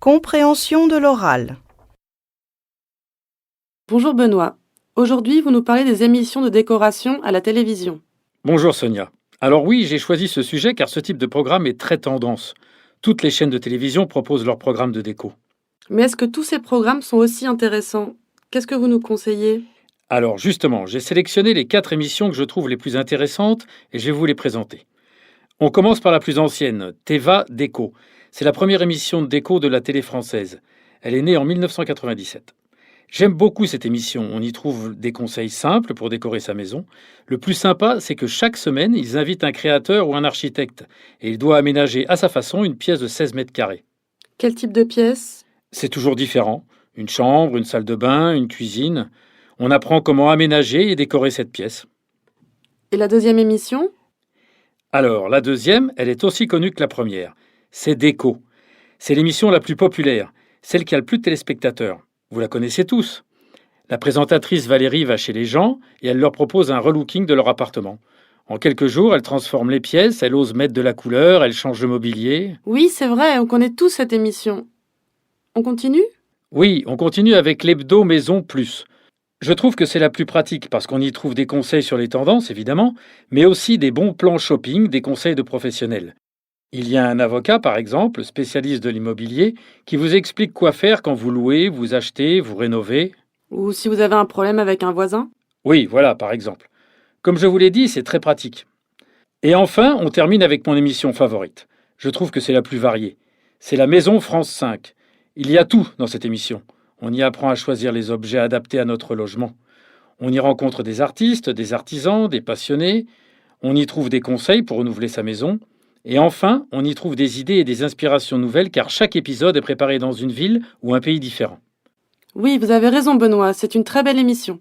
Compréhension de l'oral. Bonjour Benoît. Aujourd'hui, vous nous parlez des émissions de décoration à la télévision. Bonjour Sonia. Alors oui, j'ai choisi ce sujet car ce type de programme est très tendance. Toutes les chaînes de télévision proposent leurs programmes de déco. Mais est-ce que tous ces programmes sont aussi intéressants? Qu'est-ce que vous nous conseillez? Alors justement, j'ai sélectionné les 4 émissions que je trouve les plus intéressantes et je vais vous les présenter. On commence par la plus ancienne, Teva Déco. C'est la première émission de déco de la télé française. Elle est née en 1997. J'aime beaucoup cette émission, on y trouve des conseils simples pour décorer sa maison. Le plus sympa, c'est que chaque semaine, ils invitent un créateur ou un architecte et il doit aménager à sa façon une pièce de 16 mètres carrés. Quel type de pièces? C'est toujours différent. Une chambre, une salle de bain, une cuisine. On apprend comment aménager et décorer cette pièce. Et la deuxième émission? Alors, la deuxième, elle est aussi connue que la première. C'est Déco. C'est l'émission la plus populaire, celle qui a le plus de téléspectateurs. Vous la connaissez tous. La présentatrice Valérie va chez les gens et elle leur propose un relooking de leur appartement. En quelques jours, elle transforme les pièces, elle ose mettre de la couleur, elle change le mobilier. Oui, c'est vrai, on connaît tous cette émission. On continue? Oui, on continue avec l'Hebdo Maison Plus. Je trouve que c'est la plus pratique parce qu'on y trouve des conseils sur les tendances, évidemment, mais aussi des bons plans shopping, des conseils de professionnels. Il y a un avocat, par exemple, spécialiste de l'immobilier, qui vous explique quoi faire quand vous louez, vous achetez, vous rénovez. Ou si vous avez un problème avec un voisin? Oui, voilà, par exemple. Comme je vous l'ai dit, c'est très pratique. Et enfin, on termine avec mon émission favorite. Je trouve que c'est la plus variée. C'est la Maison France 5. Il y a tout dans cette émission. On y apprend à choisir les objets adaptés à notre logement. On y rencontre des artistes, des artisans, des passionnés. On y trouve des conseils pour renouveler sa maison. Et enfin, on y trouve des idées et des inspirations nouvelles car chaque épisode est préparé dans une ville ou un pays différent. Oui, vous avez raison Benoît, c'est une très belle émission.